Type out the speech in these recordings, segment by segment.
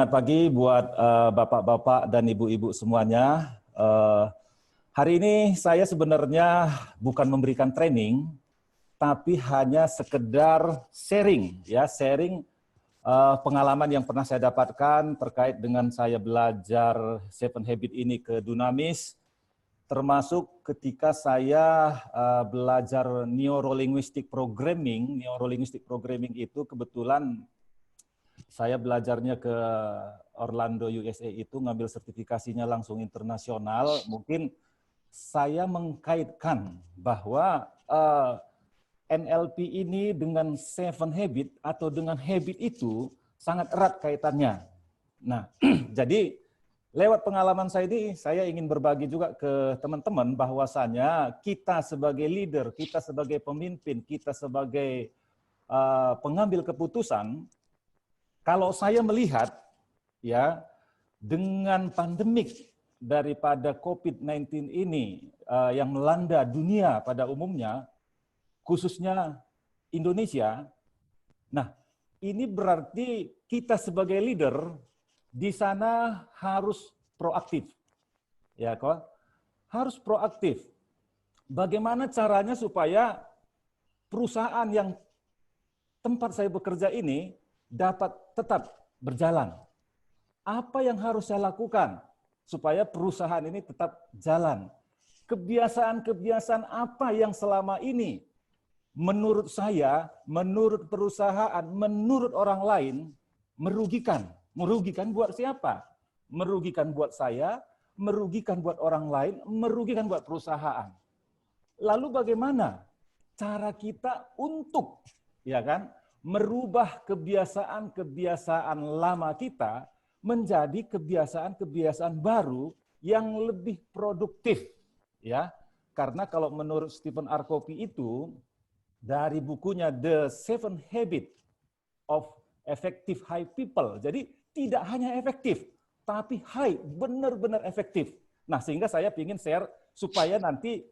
Selamat pagi buat bapak-bapak dan ibu-ibu semuanya. Hari ini saya sebenarnya bukan memberikan training, tapi hanya sekedar sharing, sharing pengalaman yang pernah saya dapatkan terkait dengan saya belajar Seven Habit ini ke Dunamis, termasuk ketika saya belajar Neuro-Linguistic Programming. Neuro-Linguistic Programming itu kebetulan saya belajarnya ke Orlando, USA itu ngambil sertifikasinya langsung internasional. Mungkin saya mengkaitkan bahwa NLP ini dengan Seven Habit atau dengan habit itu sangat erat kaitannya. Nah, jadi lewat pengalaman saya ini, saya ingin berbagi juga ke teman-teman bahwasanya kita sebagai leader, kita sebagai pemimpin, kita sebagai pengambil keputusan, kalau saya melihat dengan pandemik daripada COVID-19 ini yang melanda dunia pada umumnya, khususnya Indonesia, nah ini berarti kita sebagai leader di sana harus proaktif, harus proaktif. Bagaimana caranya supaya perusahaan yang tempat saya bekerja ini dapat tetap berjalan? Apa yang harus saya lakukan supaya perusahaan ini tetap jalan? Kebiasaan-kebiasaan apa yang selama ini menurut saya, menurut perusahaan, menurut orang lain merugikan? Merugikan buat siapa? Merugikan buat saya, merugikan buat orang lain, merugikan buat perusahaan. Lalu bagaimana cara kita untuk merubah kebiasaan-kebiasaan lama kita menjadi kebiasaan-kebiasaan baru yang lebih produktif, Karena kalau menurut Stephen R. Covey itu dari bukunya The Seven Habits of Effective High People. Jadi tidak hanya efektif, tapi high, benar-benar efektif. Nah, sehingga saya ingin share supaya nanti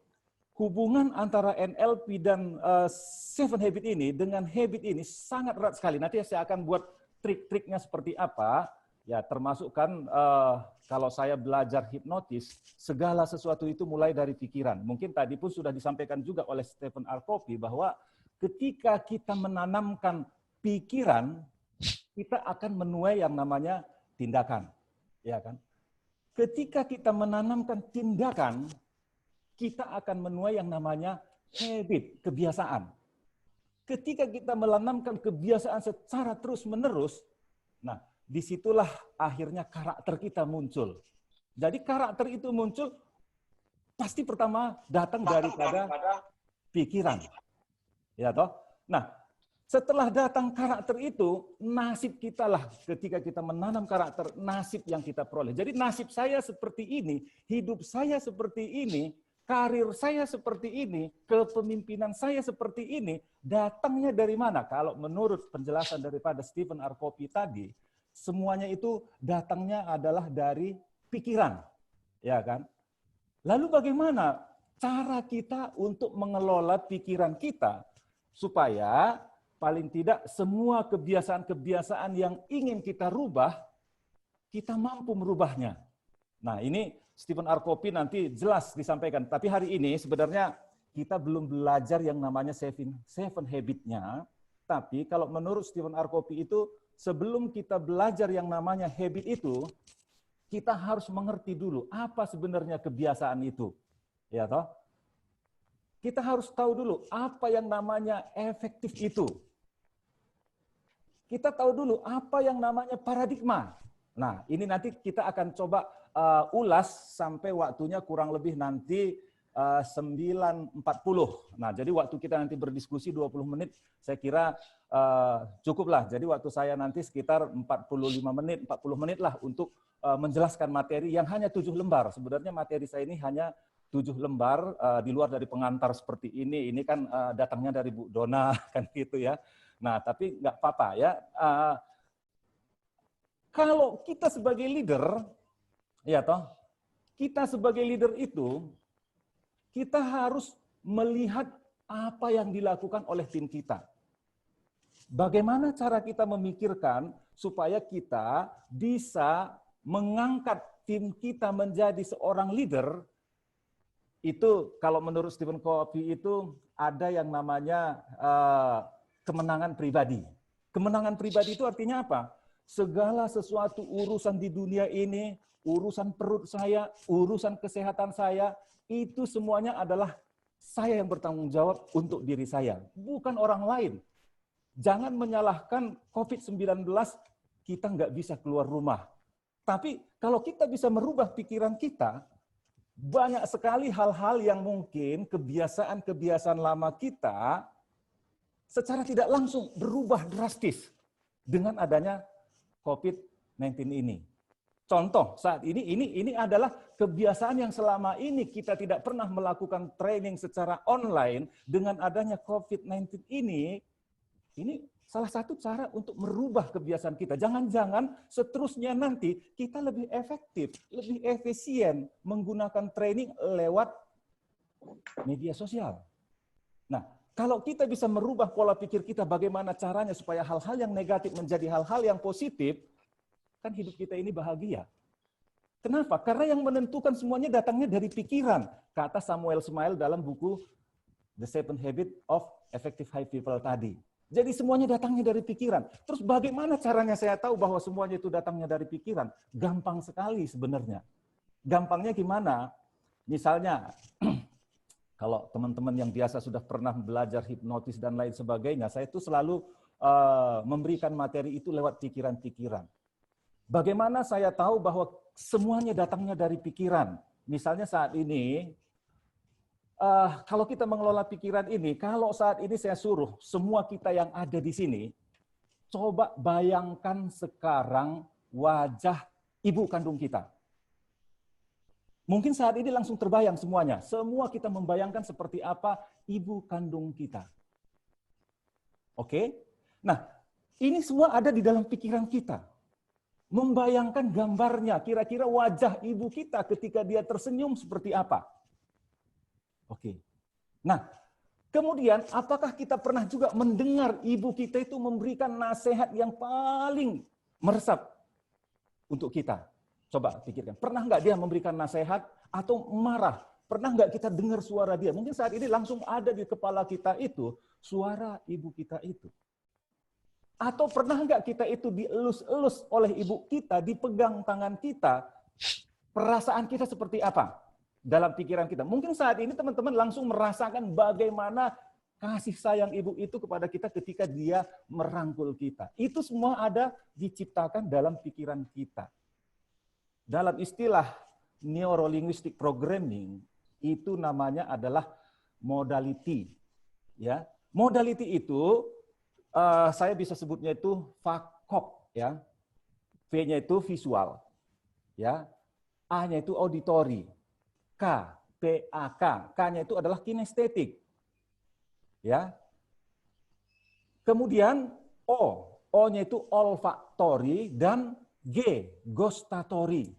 hubungan antara NLP dan Seven Habit ini dengan habit ini sangat erat sekali. Nanti saya akan buat trik-triknya seperti apa. Ya, termasuk kan kalau saya belajar hipnotis, segala sesuatu itu mulai dari pikiran. Mungkin tadi pun sudah disampaikan juga oleh Stephen R. Covey bahwa ketika kita menanamkan pikiran, kita akan menuai yang namanya tindakan. Ketika kita menanamkan tindakan, kita akan menuai yang namanya habit, kebiasaan. Ketika kita menanamkan kebiasaan secara terus-menerus, nah, disitulah akhirnya karakter kita muncul. Jadi karakter itu muncul pasti pertama datang daripada pikiran. Nah, setelah datang karakter itu, nasib kita lah ketika kita menanam karakter, nasib yang kita peroleh. Jadi nasib saya seperti ini, hidup saya seperti ini, karir saya seperti ini, kepemimpinan saya seperti ini, datangnya dari mana? Kalau menurut penjelasan daripada Stephen R. Covey tadi, semuanya itu datangnya adalah dari pikiran, Lalu bagaimana cara kita untuk mengelola pikiran kita supaya paling tidak semua kebiasaan-kebiasaan yang ingin kita rubah, kita mampu merubahnya. Nah, ini Stephen R. Covey nanti jelas disampaikan. Tapi hari ini sebenarnya kita belum belajar yang namanya seven habit-nya. Tapi kalau menurut Stephen R. Covey itu, sebelum kita belajar yang namanya habit itu, kita harus mengerti dulu apa sebenarnya kebiasaan itu. Kita harus tahu dulu apa yang namanya efektif itu. Kita tahu dulu apa yang namanya paradigma. Nah, ini nanti kita akan coba ulas sampai waktunya kurang lebih nanti 9.40. Nah, jadi waktu kita nanti berdiskusi 20 menit, saya kira cukuplah. Jadi waktu saya nanti sekitar 45 menit, 40 menit lah untuk menjelaskan materi yang hanya 7 lembar. Sebenarnya materi saya ini hanya 7 lembar, di luar dari pengantar seperti ini. Ini kan datangnya dari Bu Dona, kan gitu ya. Nah, tapi nggak apa-apa ya. Kalau kita sebagai leader, kita sebagai leader itu, kita harus melihat apa yang dilakukan oleh tim kita. Bagaimana cara kita memikirkan supaya kita bisa mengangkat tim kita menjadi seorang leader, itu kalau menurut Stephen Covey itu ada yang namanya kemenangan pribadi. Kemenangan pribadi itu artinya apa? Segala sesuatu urusan di dunia ini, urusan perut saya, urusan kesehatan saya, itu semuanya adalah saya yang bertanggung jawab untuk diri saya, bukan orang lain. Jangan menyalahkan COVID-19, kita nggak bisa keluar rumah. Tapi kalau kita bisa merubah pikiran kita, banyak sekali hal-hal yang mungkin kebiasaan-kebiasaan lama kita secara tidak langsung berubah drastis dengan adanya COVID-19 ini. Contoh saat ini adalah kebiasaan yang selama ini kita tidak pernah melakukan training secara online. Dengan adanya COVID-19 ini salah satu cara untuk merubah kebiasaan kita. Jangan-jangan seterusnya nanti kita lebih efektif, lebih efisien menggunakan training lewat media sosial. Nah, kalau kita bisa merubah pola pikir kita, bagaimana caranya supaya hal-hal yang negatif menjadi hal-hal yang positif, kan hidup kita ini bahagia. Kenapa? Karena yang menentukan semuanya datangnya dari pikiran. Kata Samuel Smile dalam buku The 7 Habits of Effective High People tadi. Jadi semuanya datangnya dari pikiran. Terus bagaimana caranya saya tahu bahwa semuanya itu datangnya dari pikiran? Gampang sekali sebenarnya. Gampangnya gimana? Misalnya, kalau teman-teman yang biasa sudah pernah belajar hipnotis dan lain sebagainya, saya itu selalu memberikan materi itu lewat pikiran-pikiran. Bagaimana saya tahu bahwa semuanya datangnya dari pikiran? Misalnya saat ini, kalau kita mengelola pikiran ini, kalau saat ini saya suruh semua kita yang ada di sini, coba bayangkan sekarang wajah ibu kandung kita. Mungkin saat ini langsung terbayang semuanya. Semua kita membayangkan seperti apa ibu kandung kita. Oke? Nah, ini semua ada di dalam pikiran kita. Membayangkan gambarnya, kira-kira wajah ibu kita ketika dia tersenyum seperti apa. Oke. Nah, kemudian apakah kita pernah juga mendengar ibu kita itu memberikan nasihat yang paling meresap untuk kita? Coba pikirkan, pernah nggak dia memberikan nasihat atau marah? Pernah nggak kita dengar suara dia? Mungkin saat ini langsung ada di kepala kita itu suara ibu kita itu. Atau pernah nggak kita itu dielus-elus oleh ibu kita, dipegang tangan kita, perasaan kita seperti apa dalam pikiran kita? Mungkin saat ini teman-teman langsung merasakan bagaimana kasih sayang ibu itu kepada kita ketika dia merangkul kita. Itu semua ada diciptakan dalam pikiran kita. Dalam istilah neurolinguistic programming, itu namanya adalah modality. Ya, modality itu saya bisa sebutnya itu FACOP, ya. V-nya itu visual, ya. A-nya itu auditory, P-A-K, K-nya itu adalah kinestetik, ya. Kemudian O-nya itu olfactory dan G, gustatory.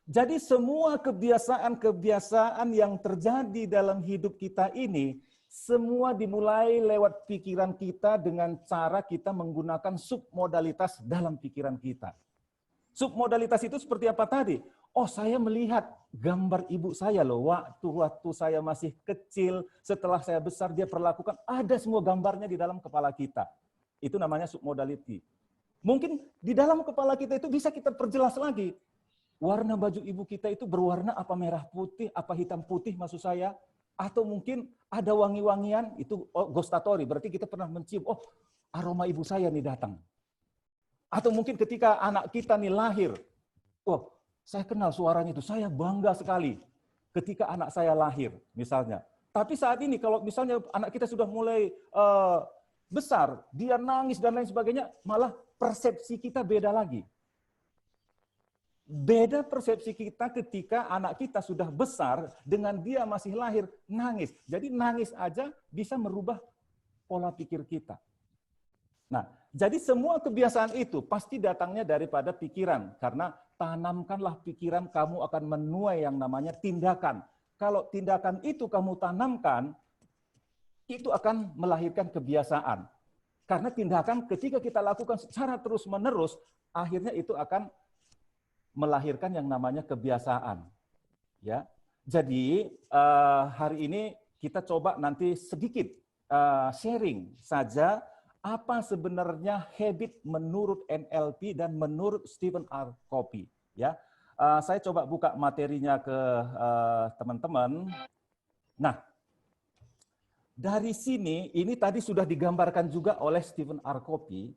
Jadi semua kebiasaan-kebiasaan yang terjadi dalam hidup kita ini semua dimulai lewat pikiran kita dengan cara kita menggunakan submodalitas dalam pikiran kita. Submodalitas itu seperti apa tadi? Oh, saya melihat gambar ibu saya loh, waktu saya masih kecil, setelah saya besar dia perlakukan, ada semua gambarnya di dalam kepala kita. Itu namanya submodality. Mungkin di dalam kepala kita itu bisa kita perjelas lagi. Warna baju ibu kita itu berwarna apa, merah putih, apa hitam putih maksud saya. Atau mungkin ada wangi-wangian, itu gustatory, berarti kita pernah mencium, oh aroma ibu saya nih datang. Atau mungkin ketika anak kita nih lahir, oh saya kenal suaranya itu, saya bangga sekali ketika anak saya lahir misalnya. Tapi saat ini kalau misalnya anak kita sudah mulai besar, dia nangis dan lain sebagainya, malah persepsi kita beda lagi. Beda persepsi kita ketika anak kita sudah besar dengan dia masih lahir nangis. Jadi nangis aja bisa merubah pola pikir kita. Nah, jadi semua kebiasaan itu pasti datangnya daripada pikiran. Karena tanamkanlah pikiran, kamu akan menuai yang namanya tindakan. Kalau tindakan itu kamu tanamkan, itu akan melahirkan kebiasaan. Karena tindakan ketika kita lakukan secara terus-menerus, akhirnya itu akan melahirkan yang namanya kebiasaan. Ya, jadi hari ini kita coba nanti sedikit sharing saja apa sebenarnya habit menurut NLP dan menurut Stephen R. Covey. Ya, saya coba buka materinya ke teman-teman. Nah, dari sini ini tadi sudah digambarkan juga oleh Stephen R. Covey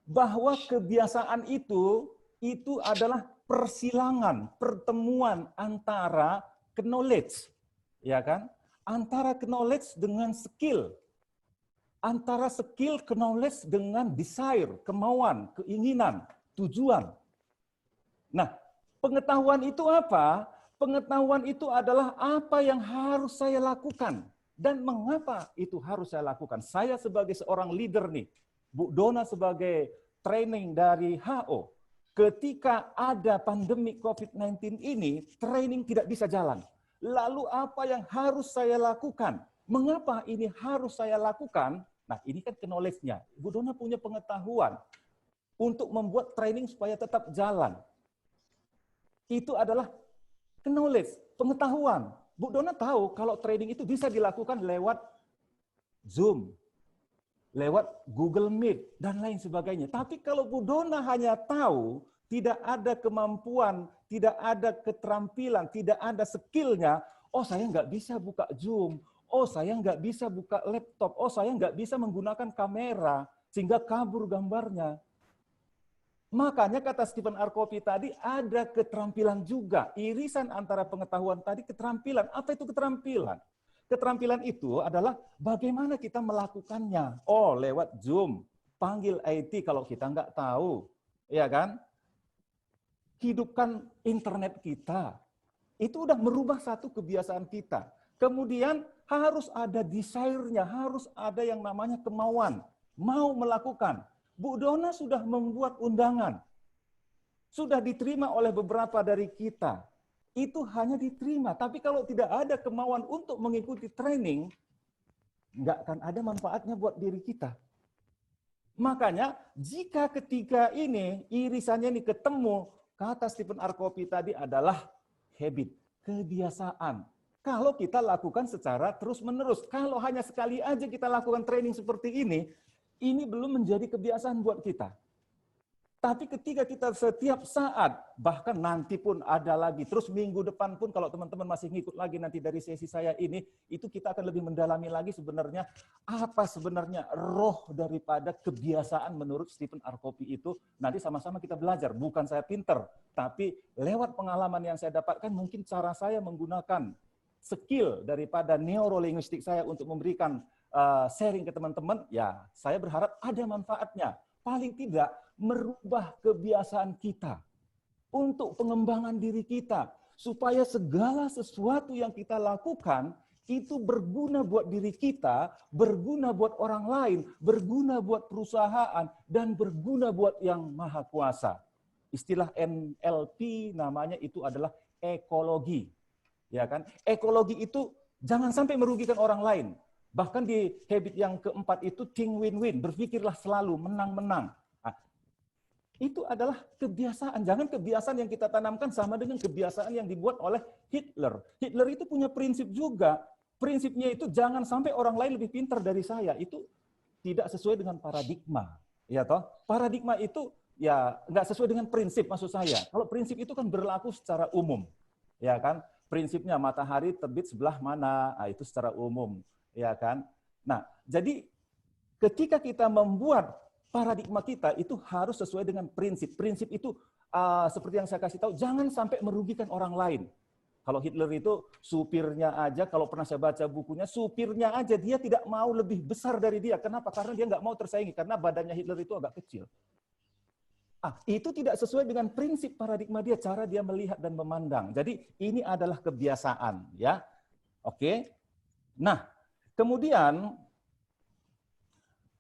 bahwa kebiasaan itu adalah persilangan, pertemuan antara knowledge, ya kan? Antara knowledge dengan skill. Antara skill, knowledge dengan desire, kemauan, keinginan, tujuan. Nah, pengetahuan itu apa? Pengetahuan itu adalah apa yang harus saya lakukan dan mengapa itu harus saya lakukan. Saya sebagai seorang leader nih, Bu Dona sebagai training dari HO, ketika ada pandemi COVID-19 ini, training tidak bisa jalan. Lalu apa yang harus saya lakukan? Mengapa ini harus saya lakukan? Nah, ini kan knowledge-nya. Bu Dona punya pengetahuan untuk membuat training supaya tetap jalan. Itu adalah knowledge, pengetahuan. Bu Dona tahu kalau training itu bisa dilakukan lewat Zoom, lewat Google Meet, dan lain sebagainya. Tapi kalau Bu Dona hanya tahu, tidak ada kemampuan, tidak ada keterampilan, tidak ada skillnya, oh saya nggak bisa buka Zoom, oh saya nggak bisa buka laptop, oh saya nggak bisa menggunakan kamera, sehingga kabur gambarnya. Makanya kata Stephen R. Covey tadi ada keterampilan juga. Irisan antara pengetahuan tadi keterampilan. Apa itu keterampilan? Keterampilan itu adalah bagaimana kita melakukannya. Oh, lewat Zoom. Panggil IT kalau kita nggak tahu. Ya kan? Hidupkan internet kita. Itu udah merubah satu kebiasaan kita. Kemudian harus ada desire-nya, harus ada yang namanya kemauan. Mau melakukan. Bu Dona sudah membuat undangan. Sudah diterima oleh beberapa dari kita. Itu hanya diterima. Tapi kalau tidak ada kemauan untuk mengikuti training, nggak akan ada manfaatnya buat diri kita. Makanya jika ketiga ini, irisannya ini ketemu, kata Stephen R. Covey tadi adalah habit, kebiasaan. Kalau kita lakukan secara terus-menerus. Kalau hanya sekali aja kita lakukan training seperti ini belum menjadi kebiasaan buat kita. Tapi ketika kita setiap saat, bahkan nanti pun ada lagi, terus minggu depan pun kalau teman-teman masih ngikut lagi nanti dari sesi saya ini, itu kita akan lebih mendalami lagi sebenarnya apa sebenarnya roh daripada kebiasaan menurut Stephen R. Covey itu. Nanti sama-sama kita belajar, bukan saya pinter, tapi lewat pengalaman yang saya dapatkan mungkin cara saya menggunakan skill daripada neurolinguistik saya untuk memberikan sharing ke teman-teman, ya saya berharap ada manfaatnya. Paling tidak merubah kebiasaan kita untuk pengembangan diri kita. Supaya segala sesuatu yang kita lakukan itu berguna buat diri kita, berguna buat orang lain, berguna buat perusahaan, dan berguna buat yang maha kuasa. Istilah NLP namanya itu adalah ekologi. Ya kan? Ekologi itu jangan sampai merugikan orang lain. Bahkan di habit yang keempat itu think win-win, berpikirlah selalu menang-menang. Nah, itu adalah kebiasaan. Jangan kebiasaan yang kita tanamkan sama dengan kebiasaan yang dibuat oleh Hitler. Hitler itu punya prinsip juga. Prinsipnya itu jangan sampai orang lain lebih pintar dari saya. Itu tidak sesuai dengan paradigma. Ya toh? Paradigma itu ya nggak sesuai dengan prinsip maksud saya. Kalau prinsip itu kan berlaku secara umum. Ya kan? Prinsipnya matahari terbit sebelah mana, nah, itu secara umum. Ya kan? Nah, jadi ketika kita membuat paradigma kita itu harus sesuai dengan prinsip. Prinsip itu seperti yang saya kasih tahu, jangan sampai merugikan orang lain. Kalau Hitler itu supirnya aja, kalau pernah saya baca bukunya, supirnya aja dia tidak mau lebih besar dari dia. Kenapa? Karena dia nggak mau tersaingi, karena badannya Hitler itu agak kecil. Itu tidak sesuai dengan prinsip paradigma dia, cara dia melihat dan memandang. Jadi ini adalah kebiasaan, ya. Oke. Nah, kemudian,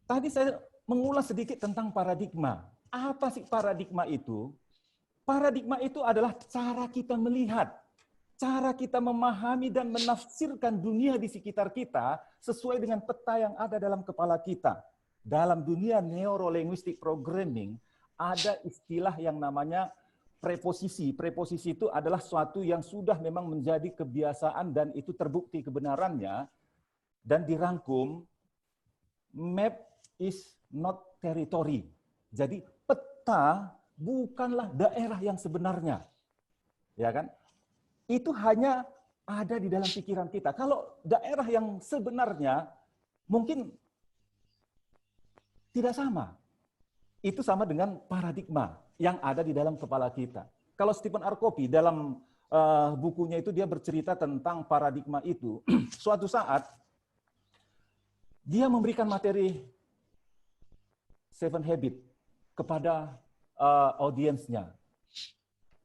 tadi saya mengulas sedikit tentang paradigma. Apa sih paradigma itu? Paradigma itu adalah cara kita melihat, cara kita memahami dan menafsirkan dunia di sekitar kita sesuai dengan peta yang ada dalam kepala kita. dalam dunia neurolinguistic programming ada istilah yang namanya preposisi. Preposisi itu adalah suatu yang sudah memang menjadi kebiasaan dan itu terbukti kebenarannya dan dirangkum. Map is not territory. Jadi peta bukanlah daerah yang sebenarnya. Ya kan? Itu hanya ada di dalam pikiran kita. Kalau daerah yang sebenarnya mungkin tidak sama. Itu sama dengan paradigma yang ada di dalam kepala kita. Kalau Stephen R. Covey dalam bukunya itu dia bercerita tentang paradigma itu. Suatu saat dia memberikan materi Seven Habits kepada audiensnya.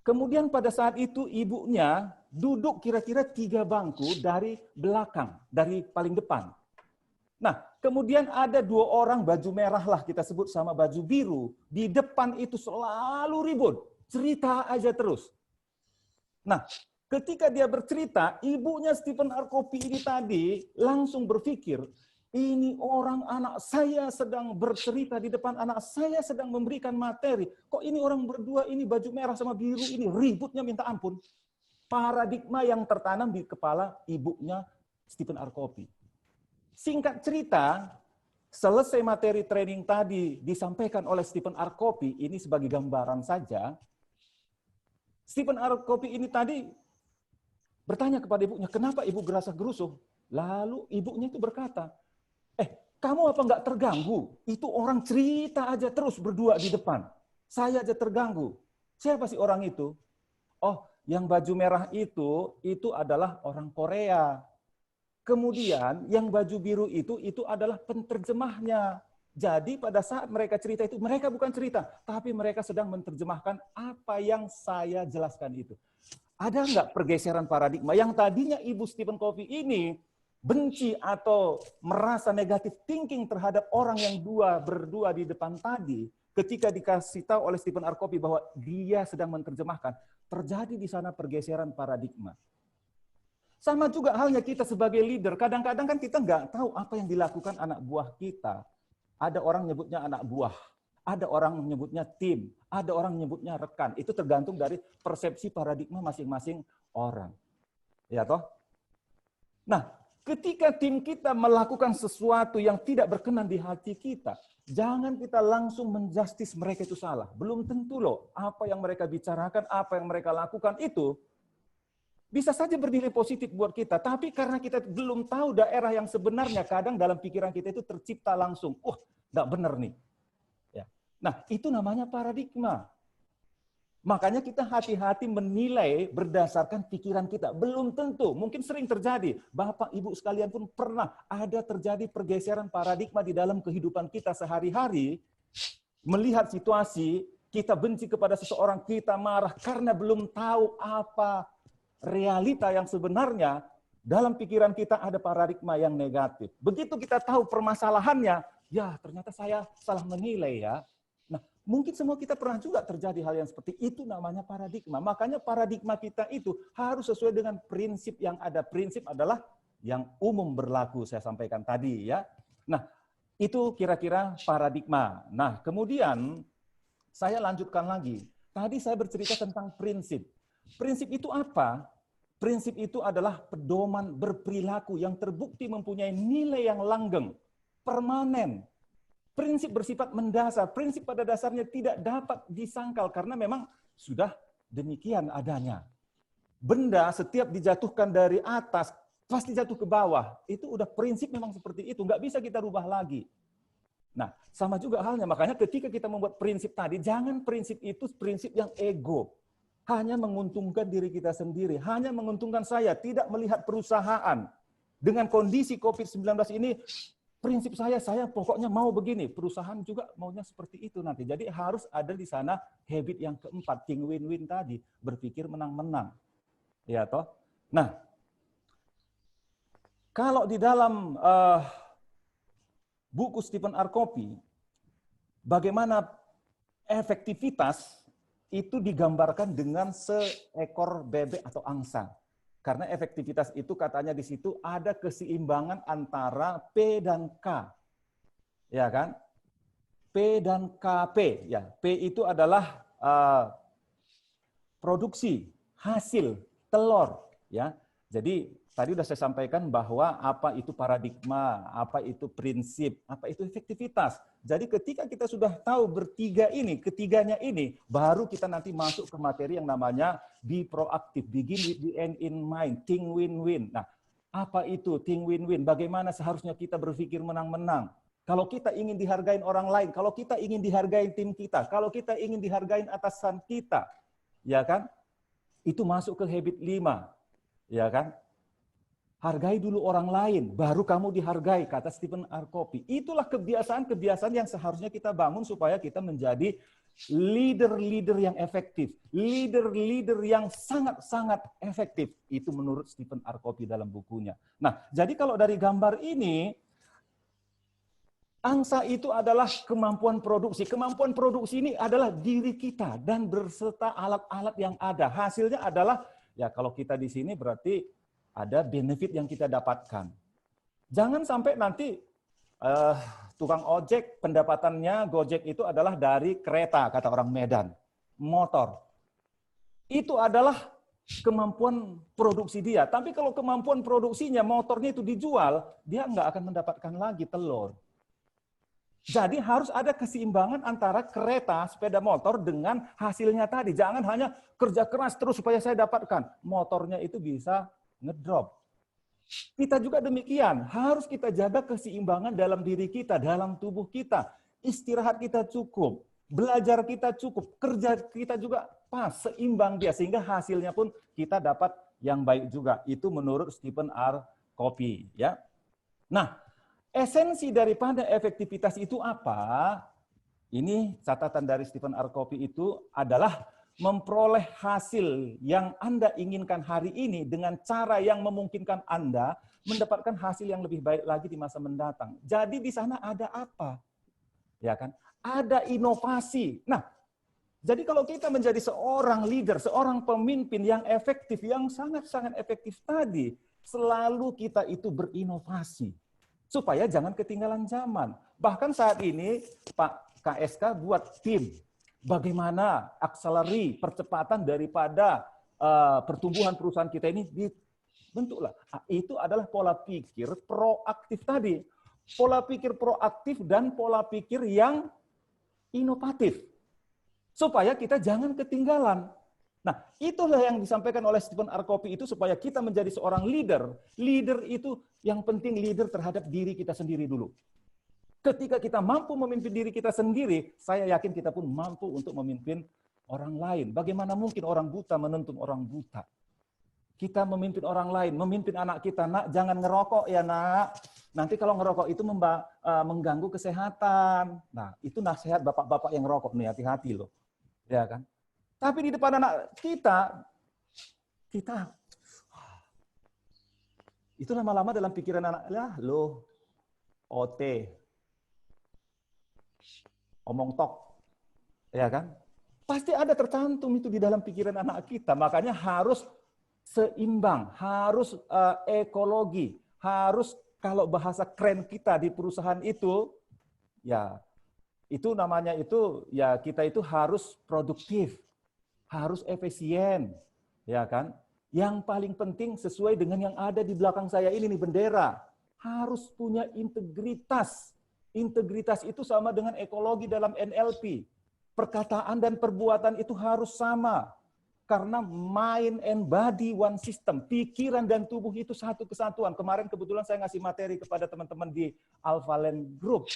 Kemudian pada saat itu ibunya duduk kira-kira 3 bangku dari belakang, dari paling depan. Nah, kemudian ada 2 orang baju merah lah kita sebut sama baju biru. Di depan itu selalu ribut, cerita aja terus. Nah, ketika dia bercerita, ibunya Stephen R. Covey ini tadi langsung berpikir, ini orang anak saya sedang bercerita di depan anak saya sedang memberikan materi. Kok ini orang berdua ini baju merah sama biru ini ributnya minta ampun. Paradigma yang tertanam di kepala ibunya Stephen R. Covey. Singkat cerita, selesai materi training tadi disampaikan oleh Stephen R. Covey, ini sebagai gambaran saja. Stephen R. Covey ini tadi bertanya kepada ibunya, kenapa ibu gerasa-gerusuh? Lalu ibunya itu berkata, kamu apa nggak terganggu? Itu orang cerita aja terus berdua di depan. Saya aja terganggu. Siapa sih orang itu? Oh, yang baju merah itu adalah orang Korea. Kemudian yang baju biru itu adalah penterjemahnya. Jadi pada saat mereka cerita itu, mereka bukan cerita, tapi mereka sedang menerjemahkan apa yang saya jelaskan itu. Ada nggak pergeseran paradigma? Yang tadinya Ibu Stephen Covey ini benci atau merasa negatif thinking terhadap orang yang berdua di depan tadi, ketika dikasih tahu oleh Stephen R. Covey bahwa dia sedang menerjemahkan, terjadi di sana pergeseran paradigma. Sama juga halnya kita sebagai leader, kadang-kadang kan kita nggak tahu apa yang dilakukan anak buah kita. Ada orang nyebutnya anak buah, ada orang menyebutnya tim, ada orang menyebutnya rekan. Itu tergantung dari persepsi paradigma masing-masing orang. Ya toh? Nah, ketika tim kita melakukan sesuatu yang tidak berkenan di hati kita, jangan kita langsung menjustis mereka itu salah. Belum tentu loh apa yang mereka bicarakan, apa yang mereka lakukan itu bisa saja bernilai positif buat kita, tapi karena kita belum tahu daerah yang sebenarnya, kadang dalam pikiran kita itu tercipta langsung, nggak benar nih. Ya. Nah, itu namanya paradigma. Makanya kita hati-hati menilai berdasarkan pikiran kita. Belum tentu, mungkin sering terjadi. Bapak, Ibu sekalian pun pernah ada terjadi pergeseran paradigma di dalam kehidupan kita sehari-hari, melihat situasi, kita benci kepada seseorang, kita marah karena belum tahu apa realita yang sebenarnya. Dalam pikiran kita ada paradigma yang negatif. Begitu kita tahu permasalahannya, ya ternyata saya salah menilai ya. Nah, mungkin semua kita pernah juga terjadi hal yang seperti itu, namanya paradigma. Makanya paradigma kita itu harus sesuai dengan prinsip yang ada. Prinsip adalah yang umum berlaku, saya sampaikan tadi ya. Nah, itu kira-kira paradigma. Nah, kemudian saya lanjutkan lagi. Tadi saya bercerita tentang prinsip. Prinsip itu apa? Prinsip itu adalah pedoman berperilaku yang terbukti mempunyai nilai yang langgeng, permanen. Prinsip bersifat mendasar, prinsip pada dasarnya tidak dapat disangkal karena memang sudah demikian adanya. Benda setiap dijatuhkan dari atas, pasti jatuh ke bawah. Itu udah prinsip memang seperti itu, nggak bisa kita rubah lagi. Nah, sama juga halnya, makanya ketika kita membuat prinsip tadi, jangan prinsip itu prinsip yang ego. Hanya menguntungkan diri kita sendiri, hanya menguntungkan saya, tidak melihat perusahaan. Dengan kondisi COVID-19 ini, prinsip saya pokoknya mau begini, perusahaan juga maunya seperti itu nanti. Jadi harus ada di sana habit yang keempat, think win-win tadi, berpikir menang-menang. Ya toh? Nah, kalau di dalam buku Stephen R. Covey, bagaimana efektivitas itu digambarkan dengan seekor bebek atau angsa. Karena efektivitas itu katanya di situ ada keseimbangan antara P dan K. Ya kan? P dan KP. Ya, P itu adalah produksi, hasil, telur. Ya, jadi tadi sudah saya sampaikan bahwa apa itu paradigma, apa itu prinsip, apa itu efektivitas. Jadi ketika kita sudah tahu bertiga ini, ketiganya ini, baru kita nanti masuk ke materi yang namanya be proactive, begin with the end in mind, think win-win. Nah, apa itu think win-win? Bagaimana seharusnya kita berpikir menang-menang? Kalau kita ingin dihargain orang lain, kalau kita ingin dihargain tim kita, kalau kita ingin dihargain atasan kita, ya kan? Itu masuk ke habit 5, ya kan? Hargai dulu orang lain, baru kamu dihargai, kata Stephen R. Covey. Itulah kebiasaan-kebiasaan yang seharusnya kita bangun supaya kita menjadi leader-leader yang efektif, leader-leader yang sangat-sangat efektif. Itu menurut Stephen R. Covey dalam bukunya. Nah, jadi kalau dari gambar ini, angsa itu adalah kemampuan produksi. Kemampuan produksi ini adalah diri kita dan berserta alat-alat yang ada. Hasilnya adalah, ya kalau kita di sini berarti ada benefit yang kita dapatkan. Jangan sampai nanti tukang ojek pendapatannya Gojek itu adalah dari kereta, kata orang Medan, motor. Itu adalah kemampuan produksi dia. Tapi kalau kemampuan produksinya motornya itu dijual, dia nggak akan mendapatkan lagi telur. Jadi harus ada keseimbangan antara kereta, sepeda motor dengan hasilnya tadi. Jangan hanya kerja keras terus supaya saya dapatkan. Motornya itu bisa ngedrop. Kita juga demikian. Harus kita jaga keseimbangan dalam diri kita, dalam tubuh kita. Istirahat kita cukup. Belajar kita cukup. Kerja kita juga pas, seimbang dia. Sehingga hasilnya pun kita dapat yang baik juga. Itu menurut Stephen R. Covey. Ya. Nah, esensi daripada efektivitas itu apa? Ini catatan dari Stephen R. Covey itu adalah memperoleh hasil yang Anda inginkan hari ini dengan cara yang memungkinkan Anda mendapatkan hasil yang lebih baik lagi di masa mendatang. Jadi di sana ada apa? Ya kan? Ada inovasi. Nah, jadi kalau kita menjadi seorang leader, seorang pemimpin yang efektif, yang sangat-sangat efektif tadi, selalu kita itu berinovasi. Supaya jangan ketinggalan zaman. Bahkan saat ini Pak KSK buat tim. Bagaimana akselerasi percepatan daripada pertumbuhan perusahaan kita ini dibentuklah. Itu adalah pola pikir proaktif tadi. Pola pikir proaktif dan pola pikir yang inovatif. Supaya kita jangan ketinggalan. Nah, itulah yang disampaikan oleh Stephen R. Covey itu supaya kita menjadi seorang leader. Leader itu yang penting leader terhadap diri kita sendiri dulu. Ketika kita mampu memimpin diri kita sendiri, saya yakin kita pun mampu untuk memimpin orang lain. Bagaimana mungkin orang buta menuntun orang buta? Kita memimpin orang lain, memimpin anak kita, nak jangan ngerokok ya nak. Nanti kalau ngerokok itu mengganggu kesehatan. Nah, itu nasihat bapak-bapak yang ngerokok nih, hati-hati loh. Ya kan? Tapi di depan anak kita itu lama-lama dalam pikiran anak, lah loh, OT, omong tok, ya kan? Pasti ada tercantum itu di dalam pikiran anak kita. Makanya harus seimbang, harus ekologi, harus kalau bahasa keren kita di perusahaan itu, ya itu namanya itu ya kita itu harus produktif. Harus efisien, ya kan? Yang paling penting sesuai dengan yang ada di belakang saya ini nih bendera. Harus punya integritas. Integritas itu sama dengan ekologi dalam NLP. Perkataan dan perbuatan itu harus sama. Karena mind and body one system. Pikiran dan tubuh itu satu kesatuan. Kemarin kebetulan saya ngasih materi kepada teman-teman di Alpha Land Group.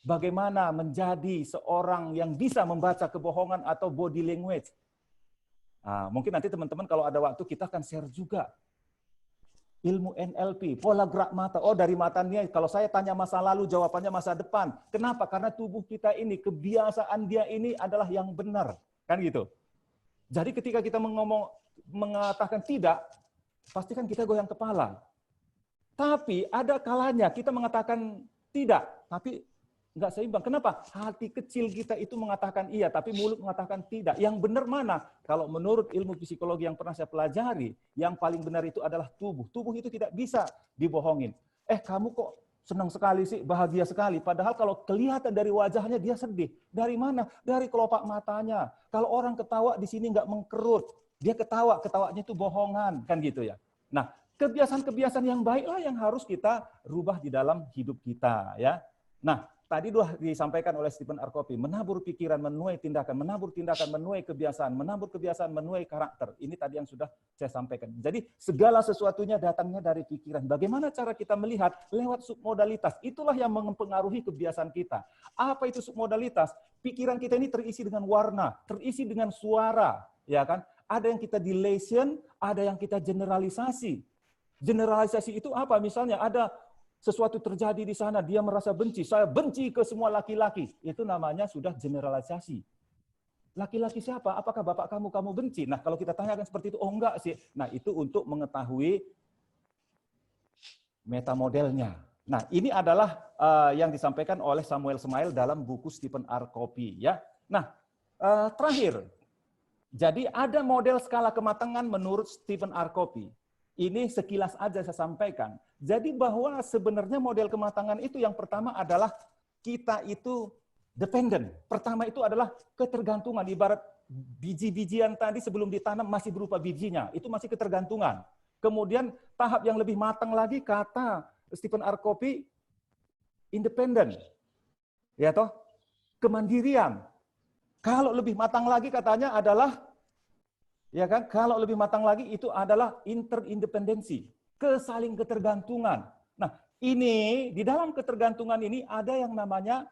Bagaimana menjadi seorang yang bisa membaca kebohongan atau body language. Nah, mungkin nanti teman-teman kalau ada waktu kita akan share juga ilmu NLP, pola gerak mata. Oh, dari matanya kalau saya tanya masa lalu, jawabannya masa depan. Kenapa? Karena tubuh kita ini, kebiasaan dia ini adalah yang benar. Kan gitu. Jadi ketika kita mengatakan tidak, pastikan kita goyang kepala. Tapi ada kalanya kita mengatakan tidak, tapi nggak seimbang. Kenapa? Hati kecil kita itu mengatakan iya, tapi mulut mengatakan tidak. Yang benar mana? Kalau menurut ilmu psikologi yang pernah saya pelajari, yang paling benar itu adalah tubuh. Tubuh itu tidak bisa dibohongin. Kamu kok senang sekali sih, bahagia sekali. Padahal kalau kelihatan dari wajahnya dia sedih. Dari mana? Dari kelopak matanya. Kalau orang ketawa di sini nggak mengkerut, dia ketawa, ketawanya itu bohongan, kan gitu ya. Nah, kebiasaan-kebiasaan yang baiklah yang harus kita rubah di dalam hidup kita, ya. Nah, tadi sudah disampaikan oleh Stephen R. Covey, menabur pikiran, menuai tindakan, menabur tindakan, menuai kebiasaan, menabur kebiasaan, menuai karakter. Ini tadi yang sudah saya sampaikan. Jadi segala sesuatunya datangnya dari pikiran. Bagaimana cara kita melihat? Lewat submodalitas. Itulah yang mempengaruhi kebiasaan kita. Apa itu submodalitas? Pikiran kita ini terisi dengan warna, terisi dengan suara, ya kan? Ada yang kita delation, ada yang kita generalisasi. Generalisasi itu apa? Misalnya ada sesuatu terjadi di sana, dia merasa benci. Saya benci ke semua laki-laki. Itu namanya sudah generalisasi. Laki-laki siapa? Apakah bapak kamu benci? Nah, kalau kita tanyakan seperti itu, oh enggak sih. Nah, itu untuk mengetahui metamodelnya. Nah, ini adalah yang disampaikan oleh Samuel Smail dalam buku Stephen R. Covey. Ya. Nah, terakhir. Jadi ada model skala kematangan menurut Stephen R. Covey. Ini sekilas aja saya sampaikan. Jadi bahwa sebenarnya model kematangan itu yang pertama adalah kita itu dependent. Pertama itu adalah ketergantungan. Ibarat biji-bijian tadi sebelum ditanam masih berupa bijinya. Itu masih ketergantungan. Kemudian tahap yang lebih matang lagi kata Stephen R. Covey, independent. Ya toh? Kemandirian. Kalau lebih matang lagi katanya adalah ya kan? Kalau lebih matang lagi itu adalah interindependensi, kesaling ketergantungan. Nah, ini di dalam ketergantungan ini ada yang namanya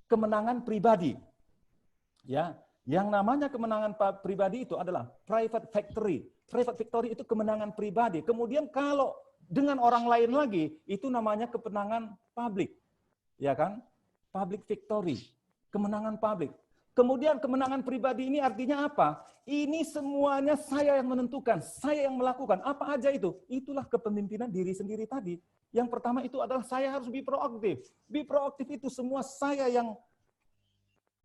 kemenangan pribadi. Ya, yang namanya kemenangan pribadi itu adalah private victory. Private victory itu kemenangan pribadi. Kemudian kalau dengan orang lain lagi itu namanya kemenangan publik. Ya kan? Public victory. Kemenangan publik. Kemudian kemenangan pribadi ini artinya apa? Ini semuanya saya yang menentukan, saya yang melakukan. Apa aja itu? Itulah kepemimpinan diri sendiri tadi. Yang pertama itu adalah saya harus be proaktif. Be proaktif itu semua saya yang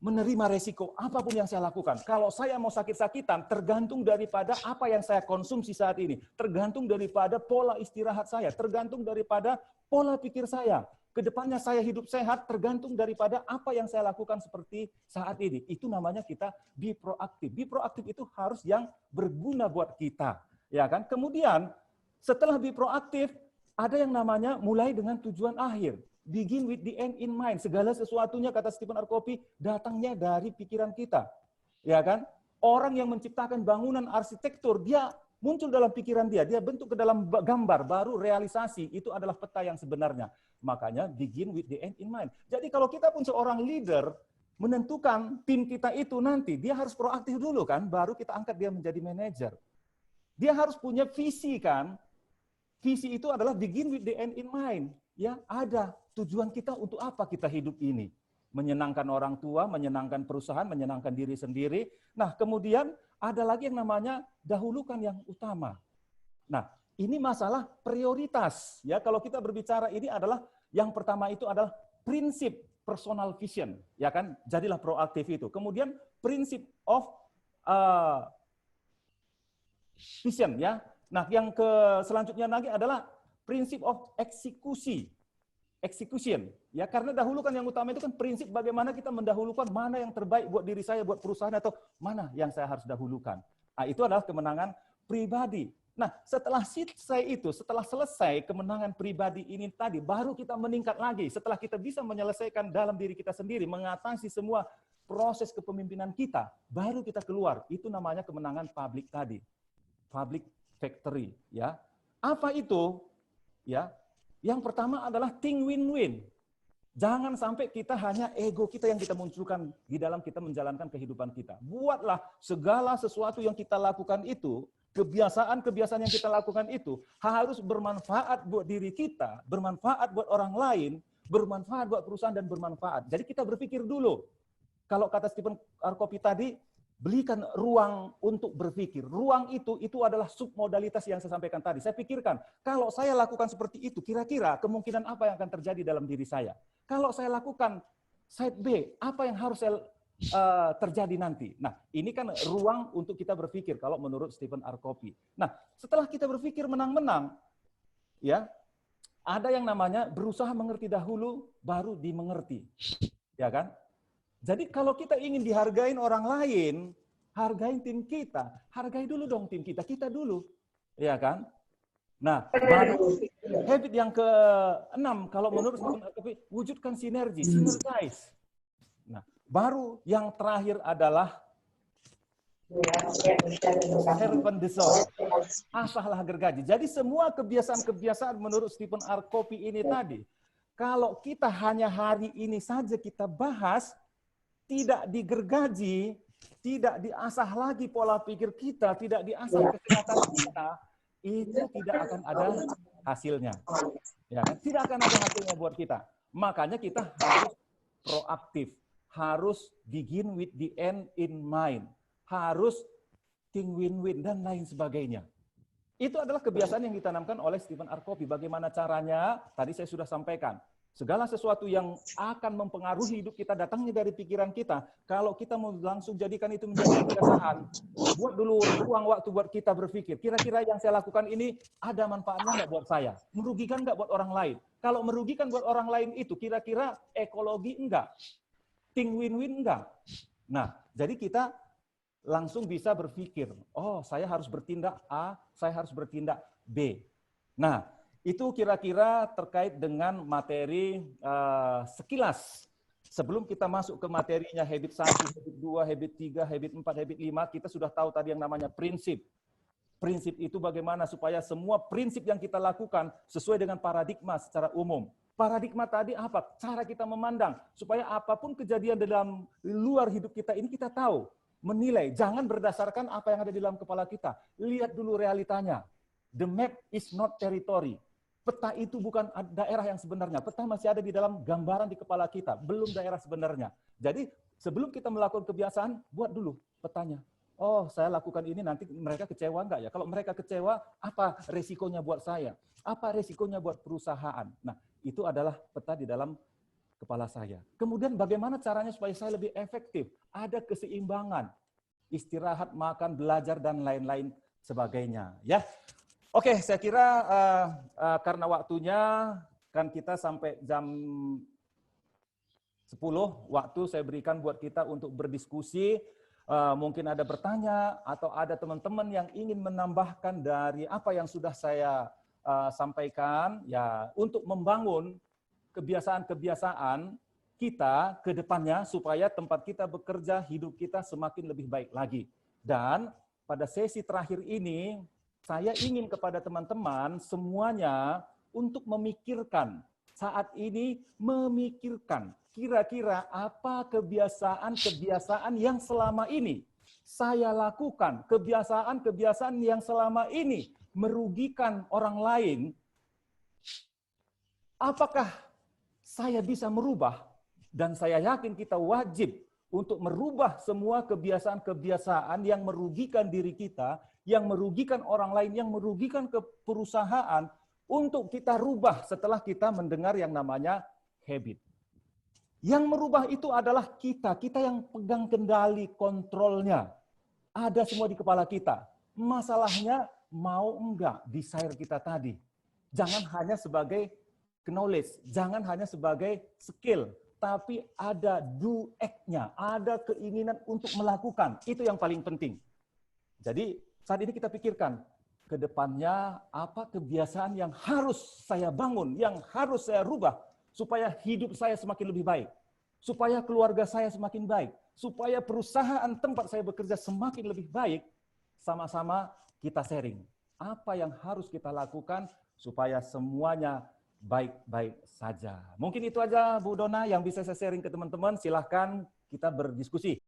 menerima resiko apapun yang saya lakukan. Kalau saya mau sakit-sakitan, tergantung daripada apa yang saya konsumsi saat ini. Tergantung daripada pola istirahat saya. Tergantung daripada pola pikir saya. Kedepannya saya hidup sehat tergantung daripada apa yang saya lakukan seperti saat ini. Itu namanya kita be proaktif. Be proaktif itu harus yang berguna buat kita, ya kan? Kemudian setelah be proaktif ada yang namanya mulai dengan tujuan akhir. Begin with the end in mind. Segala sesuatunya kata Stephen R. Covey datangnya dari pikiran kita, ya kan? Orang yang menciptakan bangunan arsitektur dia muncul dalam pikiran dia bentuk ke dalam gambar, baru realisasi. Itu adalah peta yang sebenarnya. Makanya begin with the end in mind. Jadi kalau kita pun seorang leader, menentukan tim kita itu nanti, dia harus proaktif dulu kan, baru kita angkat dia menjadi manajer. Dia harus punya visi kan. Visi itu adalah begin with the end in mind. Ya, ada tujuan kita untuk apa kita hidup ini. Menyenangkan orang tua, menyenangkan perusahaan, menyenangkan diri sendiri. Nah, kemudian ada lagi yang namanya dahulukan yang utama. Nah, ini masalah prioritas. Ya, kalau kita berbicara ini adalah yang pertama itu adalah prinsip personal vision, ya kan? Jadilah proaktif itu. Kemudian prinsip of vision, ya. Nah, yang selanjutnya lagi adalah prinsip of execution, ya, karena dahulukan yang utama itu kan prinsip bagaimana kita mendahulukan mana yang terbaik buat diri saya, buat perusahaan, atau mana yang saya harus dahulukan. Nah, itu adalah kemenangan pribadi. Nah, setelah selesai kemenangan pribadi ini tadi, baru kita meningkat lagi. Setelah kita bisa menyelesaikan dalam diri kita sendiri, mengatasi semua proses kepemimpinan kita, baru kita keluar. Itu namanya kemenangan publik tadi. Public victory, ya. Apa itu? Ya. Yang pertama adalah think win-win. Jangan sampai kita hanya ego kita yang kita munculkan di dalam kita menjalankan kehidupan kita. Buatlah segala sesuatu yang kita lakukan itu, kebiasaan-kebiasaan yang kita lakukan itu harus bermanfaat buat diri kita, bermanfaat buat orang lain, bermanfaat buat perusahaan, dan bermanfaat. Jadi kita berpikir dulu. Kalau kata Stephen R. Covey tadi, belikan ruang untuk berpikir. Ruang itu adalah submodalitas yang saya sampaikan tadi. Saya pikirkan, kalau saya lakukan seperti itu, kira-kira kemungkinan apa yang akan terjadi dalam diri saya? Kalau saya lakukan side B, apa yang harus saya terjadi nanti? Nah, ini kan ruang untuk kita berpikir kalau menurut Stephen R. Covey. Nah, setelah kita berpikir menang-menang, ya, Ada yang namanya berusaha mengerti dahulu, baru dimengerti. Ya kan? Jadi kalau kita ingin dihargain orang lain, hargain tim kita. Hargai dulu dong tim kita, kita dulu. Ya kan? Nah, baru habit yang ke-6, kalau menurut Stephen R. wujudkan sinergi, synergize. Nah, baru yang terakhir adalah servant the soul. Asahlah gergaji. Jadi semua kebiasaan-kebiasaan menurut Stephen R. Covey ini tadi, kalau kita hanya hari ini saja kita bahas, tidak digergaji, tidak diasah lagi pola pikir kita, tidak diasah kesehatan kita, itu tidak akan ada hasilnya. Ya kan? Tidak akan ada hasilnya buat kita. Makanya kita harus proaktif, harus begin with the end in mind, harus think win-win, dan lain sebagainya. Itu adalah kebiasaan yang ditanamkan oleh Stephen R. Covey. Bagaimana caranya? Tadi saya sudah sampaikan. Segala sesuatu yang akan mempengaruhi hidup kita datangnya dari pikiran kita. Kalau kita mau langsung jadikan itu menjadi kebiasaan, buat dulu ruang waktu buat kita berpikir. Kira-kira yang saya lakukan ini ada manfaatnya nggak buat saya? Merugikan nggak buat orang lain? Kalau merugikan buat orang lain itu, kira-kira ekologi enggak? Think win-win enggak? Nah, jadi kita langsung bisa berpikir, oh saya harus bertindak A, saya harus bertindak B. Nah, itu kira-kira terkait dengan materi sekilas. Sebelum kita masuk ke materinya habit 1, habit 2, habit 3, habit 4, habit 5, kita sudah tahu tadi yang namanya prinsip. Prinsip itu bagaimana supaya semua prinsip yang kita lakukan sesuai dengan paradigma secara umum. Paradigma tadi apa? Cara kita memandang. Supaya apapun kejadian dalam luar hidup kita ini kita tahu. Menilai. Jangan berdasarkan apa yang ada di dalam kepala kita. Lihat dulu realitanya. The map is not territory. Peta itu bukan daerah yang sebenarnya. Peta masih ada di dalam gambaran di kepala kita. Belum daerah sebenarnya. Jadi sebelum kita melakukan kebiasaan, buat dulu petanya. Oh, saya lakukan ini, nanti mereka kecewa enggak ya? Kalau mereka kecewa, apa resikonya buat saya? Apa resikonya buat perusahaan? Nah, itu adalah peta di dalam kepala saya. Kemudian bagaimana caranya supaya saya lebih efektif? Ada keseimbangan. Istirahat, makan, belajar, dan lain-lain sebagainya. Ya. Oke, saya kira karena waktunya kan kita sampai jam 10, waktu saya berikan buat kita untuk berdiskusi. Mungkin ada bertanya atau ada teman-teman yang ingin menambahkan dari apa yang sudah saya sampaikan, ya, untuk membangun kebiasaan-kebiasaan kita ke depannya supaya tempat kita bekerja, hidup kita semakin lebih baik lagi. Dan pada sesi terakhir ini, saya ingin kepada teman-teman semuanya untuk memikirkan, saat ini memikirkan kira-kira apa kebiasaan-kebiasaan yang selama ini saya lakukan, kebiasaan-kebiasaan yang selama ini merugikan orang lain, apakah saya bisa merubah? Dan saya yakin kita wajib untuk merubah semua kebiasaan-kebiasaan yang merugikan diri kita, yang merugikan orang lain, yang merugikan ke perusahaan, untuk kita rubah setelah kita mendengar yang namanya habit. Yang merubah itu adalah kita yang pegang kendali kontrolnya. Ada semua di kepala kita. Masalahnya mau enggak desire kita tadi. Jangan hanya sebagai knowledge, jangan hanya sebagai skill, tapi ada do act-nya, ada keinginan untuk melakukan. Itu yang paling penting. Jadi saat ini kita pikirkan, ke depannya apa kebiasaan yang harus saya bangun, yang harus saya rubah, supaya hidup saya semakin lebih baik, supaya keluarga saya semakin baik, supaya perusahaan tempat saya bekerja semakin lebih baik. Sama-sama kita sharing. Apa yang harus kita lakukan supaya semuanya baik-baik saja. Mungkin itu aja Bu Dona yang bisa saya sharing ke teman-teman. Silahkan kita berdiskusi.